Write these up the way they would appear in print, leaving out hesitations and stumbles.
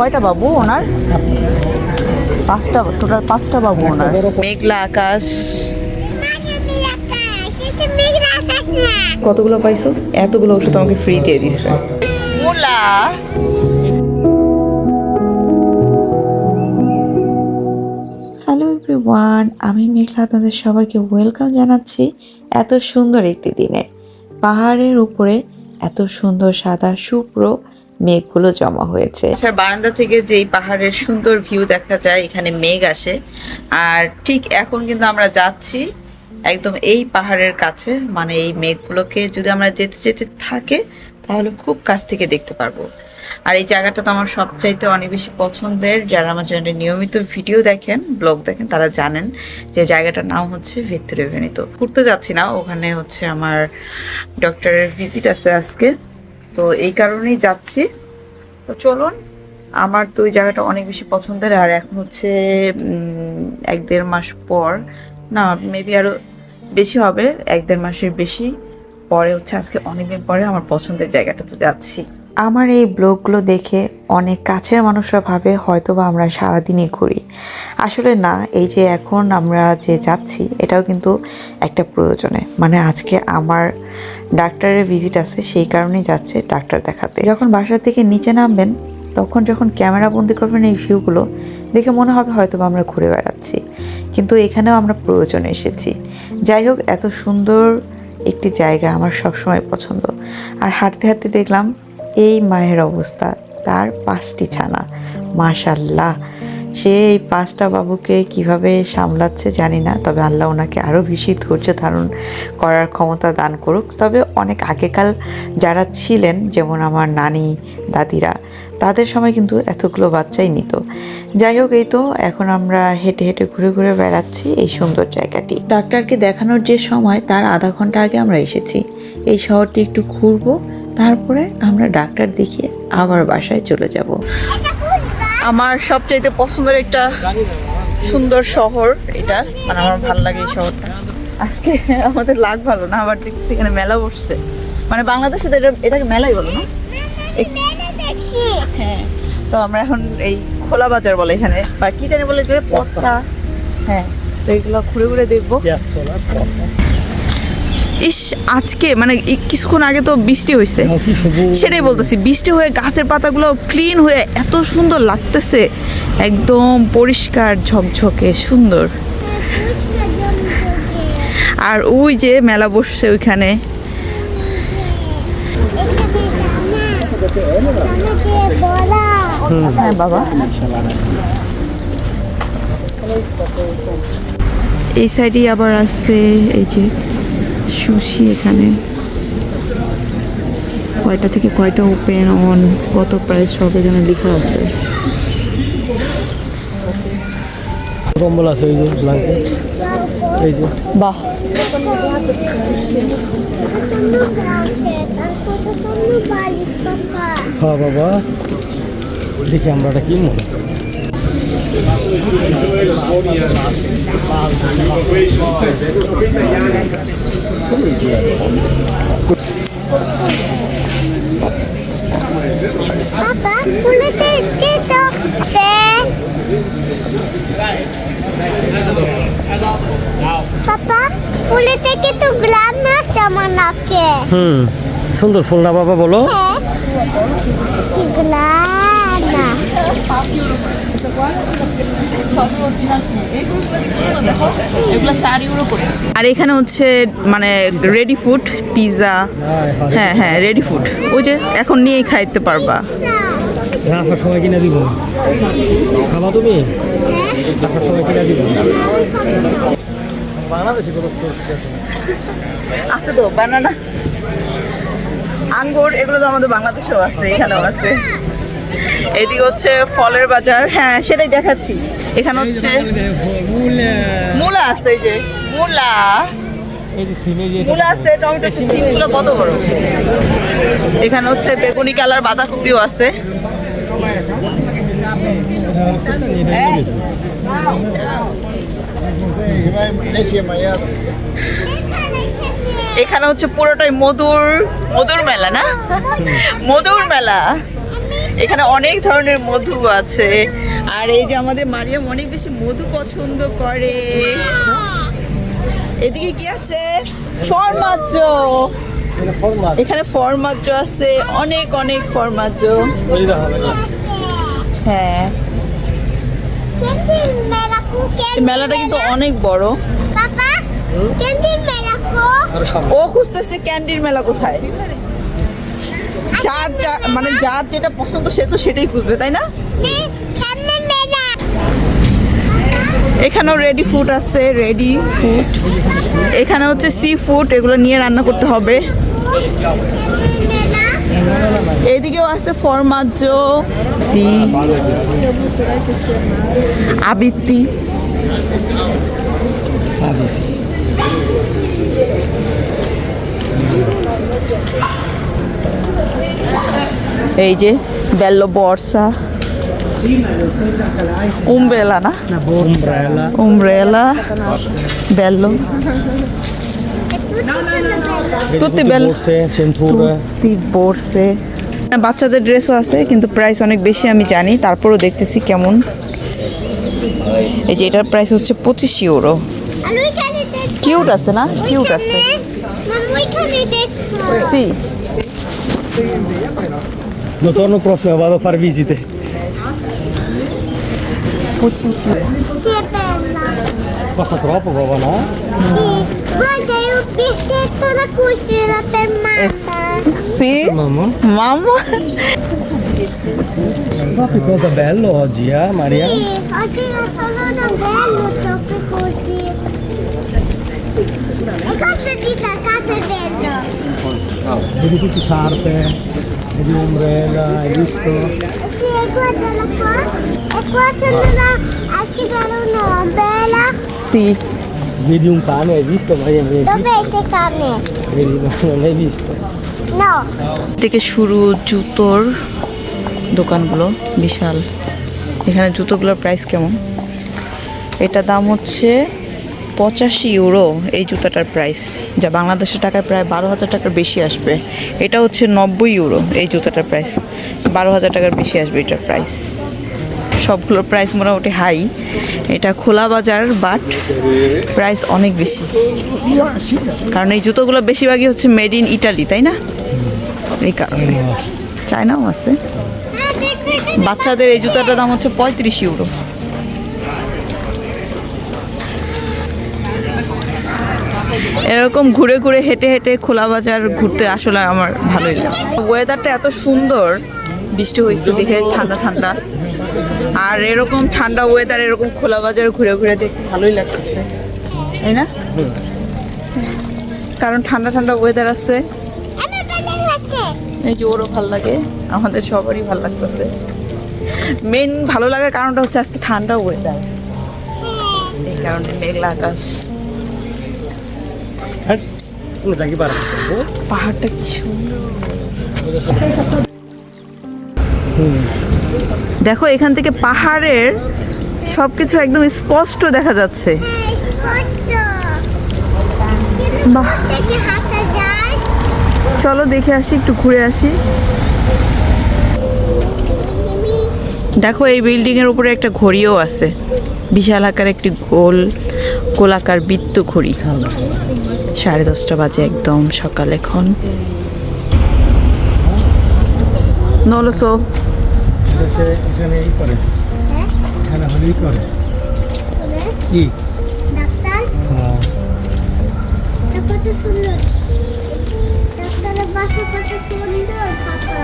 কয়টা বাবু ওনার? 5টা, টোটাল 5টা বাবু ওনার। মেঘলা আকাশ। কতগুলো পাইছো? এতগুলো ওষুধ আমাকে ফ্রি দিয়ে দিচ্ছে। মুলা হ্যালো এভরিওয়ান, আমি মেঘলা আপনাদের সবাইকে ওয়েলকাম জানাচ্ছি এত সুন্দর একটি দিনে। পাহাড়ের উপরে এত সুন্দর সাদা শুভ্র মেঘগুলো জমা হয়েছে। বারান্দা থেকে যেই পাহাড়ের সুন্দর ভিউ দেখা যায়, এখানে মেঘ আসে। আর ঠিক এখন কিন্তু আমরা যাচ্ছি একদম এই পাহাড়ের কাছে, মানে এই মেঘগুলোকে যদি আমরা যেতে যেতে থাকে তাহলে খুব কাছ থেকে দেখতে পারবো। আর এই জায়গাটা তো আমার সবচাইতে অনেক বেশি পছন্দের। যারা আমার চ্যানেলে নিয়মিত ভিডিও দেখেন, ব্লগ দেখেন, তারা জানেন যে জায়গাটার নাম হচ্ছে ভিত্তুরে ভেনিত। ঘুরতে যাচ্ছি না, ওখানে হচ্ছে আমার ডক্টরের ভিজিট আছে আজকে, তো এই কারণেই যাচ্ছি। তো চলুন, আমার তো ওই জায়গাটা অনেক বেশি পছন্দের। আর এখন হচ্ছে 1-1.5 মাস পর, না মেবি আরও বেশি হবে, 1-1.5 মাসের বেশি পরে হচ্ছে আজকে অনেকদিন পরে আমার পছন্দের জায়গাটাতে যাচ্ছি। আমার এই ব্লগগুলো দেখে অনেক কাছের মানুষরা ভাবে হয়তো বা আমরা সারাদিনই ঘুরি। আসলে না, এই যে এখন আমরা যে যাচ্ছি এটাও কিন্তু একটা প্রয়োজনে, মানে আজকে আমার ডাক্তারের ভিজিট আছে, সেই কারণেই যাচ্ছে ডাক্তার দেখাতে। যখন বাসা থেকে নিচে নামবেন তখন যখন ক্যামেরা বন্দি করবেন এই ভিউগুলো দেখে মনে হবে হয়তো বা আমরা ঘুরে বেড়াচ্ছি, কিন্তু এখানেও আমরা প্রয়োজনে এসেছি। যাই হোক, এত সুন্দর একটি জায়গা আমার সবসময় পছন্দ। আর হাঁটতে হাঁটতে দেখলাম এই মায়ের অবস্থা, তার 5টি ছানা। মাশাল্লাহ, সে এই 5টা বাবুকে কিভাবে সামলাচ্ছে জানি না, তবে আল্লাহ ওনাকে আরও বেশি ধৈর্য ধারণ করার ক্ষমতা দান করুক। তবে অনেক আগেকাল যারা ছিলেন, যেমন আমার নানি দাদিরা, তাদের সময় কিন্তু এতগুলো বাচ্চাই নিত। যাই হোক, এই তো এখন আমরা হেঁটে হেঁটে ঘুরে ঘুরে বেড়াচ্ছি এই সুন্দর জায়গাটি। ডাক্তারকে দেখানোর যে সময়, তার আধা ঘন্টা আগে আমরা এসেছি। এই শহরটি একটু ঘুরবো, তারপরে আমরা ডাক্তার দেখিয়ে আবার বাসায় চলে যাব। আমার সবচাইতে পছন্দের একটা সুন্দর শহর এটা, মানে আমার ভালো লাগে এই শহরটা। আজকে আমাদের লাগ ভালো না, আবার দেখছি এখানে মেলা বসছে, মানে বাংলাদেশে তো এটাকে মেলাই বলো না? হ্যাঁ, তো আমরা এখন এই খোলা বাজার বলে এখানে, বা কি জানি বলে পথটা। হ্যাঁ, তো এগুলো ঘুরে ঘুরে দেখবো। ইস, আজকে মানে কিছুক্ষণ আগে তো বৃষ্টি হয়েছে, সেটাই বলতেছি, বৃষ্টি হয়ে গাছের পাতাগুলো ক্লিন হয়ে এত সুন্দর লাগতেছে, একদম পরিষ্কার ঝকঝকে সুন্দর। আর ওই যে মেলা বসছে ওইখানে, হ্যাঁ বাবা, এই সাইডে আবার আছে এই যে সুশি। এখানে কয়টা থেকে কয়টা ওপেন, অন, কত প্রাইস সব এখানে লেখা আছে। কম্বল আছে এই যে ব্ল্যাঙ্কেট, এই যে বাহ, হ্যাঁ বাবা, দেখি আমরা এটা কি মনে সুন্দর ফুল না বাবা, বলো। আর এখানে হচ্ছে মানে রেডি ফুড, পিৎজা, হ্যাঁ হ্যাঁ রেডি ফুড, ওই যে এখন নিয়েই খাইতে পারবা। আসার সময় কিনে দিব, খাবা তুমি? আসার সময় কিনে দিব। বাংলাদেশে আছে তো বানানা, আঙ্গুর, এগুলো তো আমাদের বাংলাদেশেও আছে, এখানেও আছে। এদিকে হচ্ছে ফলের বাজার, হ্যাঁ সেটাই দেখাচ্ছি। এখানে হচ্ছে মূলা আছে, এই যে মূলা আছে, টমেটো, সিমগুলো কত বড়। এখানে হচ্ছে বেগুনি কালার বাঁধাকপিও আছে। এখানে হচ্ছে পুরোটাই মধুর মেলা, না মধুর মেলা। এখানে অনেক ধরনের মধু আছে। আর এই যে আমাদের মারিয়াম অনেক বেশি মধু পছন্দ করে। এদিকে কি আছে? ফরমাজ্জ। এখানে ফরমাজ্জ আছে, অনেক অনেক ফরমাজ্জ। হ্যাঁ, মেলাটা কিন্তু অনেক বড়। ও খুঁজতেছে ক্যান্ডির মেলা কোথায়। মানে যার যেটা পছন্দ সে তো সেটাই খুঁজবে, তাই না? এখানেও রেডি ফুড আছে, রেডি ফুড। এখানে হচ্ছে সি ফুড, এগুলো নিয়ে রান্না করতে হবে। এইদিকেও আছে ফরমাজ্জ, সি আবৃত্তি। এই যে বেল্লো বর্ষা, umbrella না, umbrella bello, tutti bello, tutti borse। বাচ্চাদের ড্রেসও আছে কিন্তু প্রাইস অনেক বেশি আমি জানি, তারপরও দেখতেছি কেমন। এই যে এটার প্রাইস হচ্ছে 25 ইউরো। কিউট আছে না? কিউট আছে। সি L'anno prossimo vado a fare visite. 25 euro। Sì, è bella. Costa troppo, papà, no? Sì. Guarda, è un pezzetto da cucina per massa. Sì, Mamma. mamma. Che cosa bello oggi, Maria? Sì, oggi non sono bello proprio così. E cosa dite a casa è bello? Vedi tutte carte, vedi ombrella, hai visto? Sì, e guardala qua. E qua sono anche dare un'ombela. Sì, Vedi un cane, hai visto, Maria? Vedi? Dov'è ese cane? Vedi, no, non l'hai visto. No. থেকে শুরু জুতোর দোকানগুলো বিশাল। এখানে জুতোগুলোর price কেমন? এটা দাম হচ্ছে 85 euro এই জুতাটার প্রাইস, যা বাংলাদেশের টাকায় প্রায় 12,000 টাকার বেশি আসবে। এটা হচ্ছে 90 ইউরো এই জুতাটার প্রাইস, 12,000 টাকার বেশি আসবে এটার প্রাইস। সবগুলোর প্রাইস মোটামুটি হাই। এটা খোলা বাজার, বাট প্রাইস অনেক বেশি, কারণ এই জুতোগুলো বেশিরভাগই হচ্ছে মেড ইন ইটালি, তাই না? এই কারণে চায়নাও আছে। বাচ্চাদের এই জুতাটার দাম হচ্ছে 35 ইউরো। এরকম ঘুরে ঘুরে হেঁটে হেঁটে খোলা বাজার ঘুরতে আসলে আমার ভালোই লাগে। ওয়েদারটা এত সুন্দর, বৃষ্টি হয়েছে দেখে ঠান্ডা ঠান্ডা। আর এরকম ঠান্ডা ওয়েদার এরকম খোলা বাজার ঘুরে ঘুরে দেখতে ভালোই লাগতেছে, তাই না? কারণ ঠান্ডা ঠান্ডা ওয়েদার আছে। এই যে ওরও ভালো লাগে, আমাদের সবারই ভালো লাগতেছে। মেন ভালো লাগার কারণটা হচ্ছে আজকে ঠান্ডা ওয়েদার, এই কারণে মেঘলা আকাশ। Uno già che parla. পাহাড়টা কি সুন্দর। দেখো এখান থেকে পাহাড়ের সবকিছু একদম স্পষ্ট দেখা যাচ্ছে। বাহ, চলো দেখে আসি, একটু ঘুরে আসি। দেখো এই বিল্ডিং এর উপরে একটা ঘড়িও আছে, বিশাল আকার একটি গোলাকার বৃত্ত ঘড়ি। 10:30 বাজে একদম সকাল এখন। Non lo so. এখানে এই করে, এখানে হলেই করে কি? ডাক্তার হ্যাঁ, কত সুন্দর, ডাক্তারের বাসা কত সুন্দর ফাঁকা।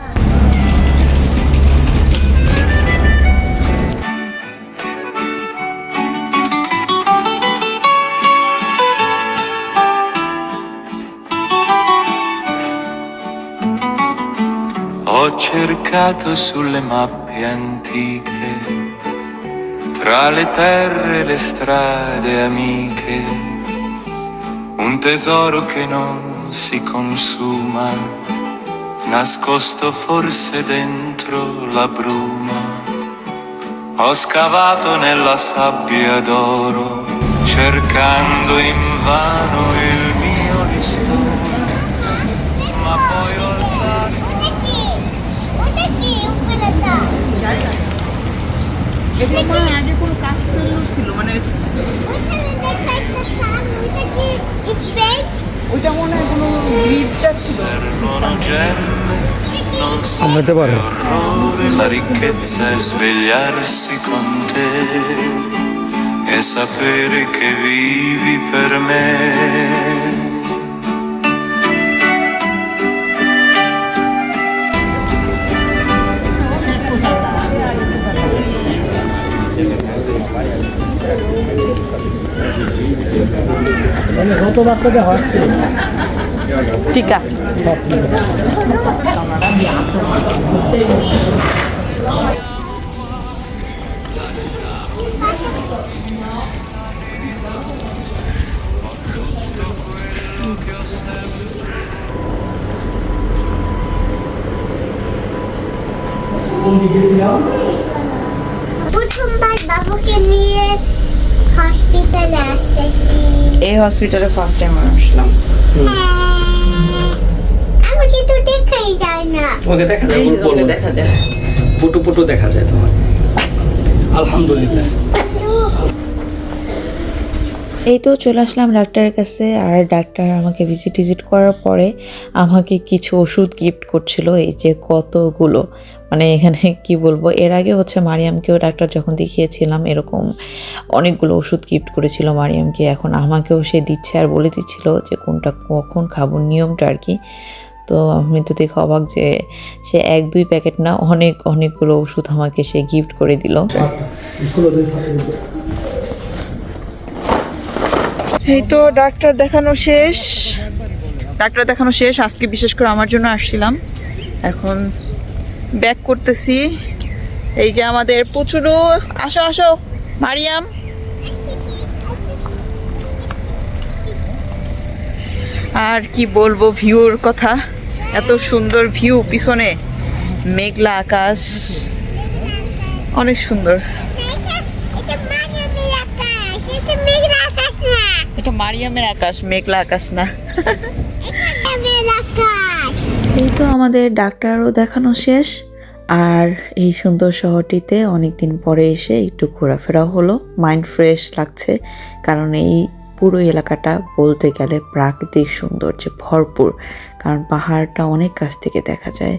Ho cercato sulle mappe antiche, tra le terre e le strade amiche, un tesoro che non si consuma, nascosto forse dentro la bruma. Ho scavato nella sabbia d'oro, cercando invano il mio ristoro, ma poi ho alzato. Guarda qui, quella এগুলো মনে আগে কোনো কাজ ছিল মানে ওইখানে দেখা একটা সান, ওইটা কি স্ট্রেট? ওইটা মনে হয় কোনো গ্রিডটা ছিল। Servono gemme, non Andate serve pare. orrore, la ricchezza è svegliarsi con te e sapere che vivi per me. মানে কত বাচ্চাদের হচ্ছে টিকা প্রথমবার বাবুকে নিয়ে হসপিটালে আসতেছি। এই হসপিটালে ফার্স্ট টাইম আসলাম। হ্যাঁ, আমাকে তো দেখাই যায় না। তোমাকে দেখা যায় এই বলবো না। দেখা যায়। পুটু পুটু দেখা যায় তোমাকে। আলহামদুলিল্লাহ। এই তো চলে আসলাম ডাক্তারের কাছে, আর ডাক্তার আমাকে ভিজিট করার পরে আমাকে কিছু ওষুধ গিফট করছিল। এই যে কতগুলো, মানে এখানে কি বলবো, এর আগে হচ্ছে মারিয়ামকেও ডাক্তার যখন দেখিয়েছিলাম এরকম অনেকগুলো ওষুধ গিফট করেছিল মারিয়ামকে। এখন আমাকেও সে দিচ্ছে আর বলে দিচ্ছিল যে কোনটা কখন খাবো, নিয়মটা আর কি। তো আমি তো দেখে অবাক যে সে 1-2 প্যাকেট না, অনেকগুলো ওষুধ আমাকে সে গিফট করে দিল। এই তো ডাক্তার দেখানো শেষ। আজকে বিশেষ করে আমার জন্য আসছিলাম। এখন ব্যাক করতেছি। এই যে আমাদের পুচুলু, আসো মারিয়াম। আর কি বলবো ভিউর কথা, এত সুন্দর ভিউ, পিছনে মেঘলা আকাশ, অনেক সুন্দর। এটা মারিয়ামের আকাশ, মেঘলা আকাশ না। এই তো আমাদের ডাক্তারও দেখানো শেষ, আর এই সুন্দর শহরটিতে অনেকদিন পরে এসে একটু ঘোরাফেরা হলো, মাইন্ড ফ্রেশ লাগছে। কারণ এই পুরো এলাকাটা বলতে গেলে প্রাকৃতিক সৌন্দর্যে ভরপুর, কারণ পাহাড়টা অনেক কাছ থেকে দেখা যায়।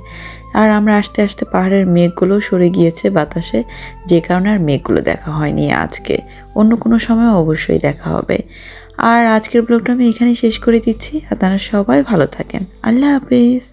আর আমরা আস্তে আস্তে পাহাড়ের মেঘগুলো সরে গিয়েছে বাতাসে, যে কারণে আর মেঘগুলো দেখা হয়নি আজকে। অন্য কোনো সময় অবশ্যই দেখা হবে। আর আজকের ব্লগটা আমি এখানেই শেষ করে দিচ্ছি। আপনারা সবাই ভালো থাকেন। আল্লাহ হাফেজ।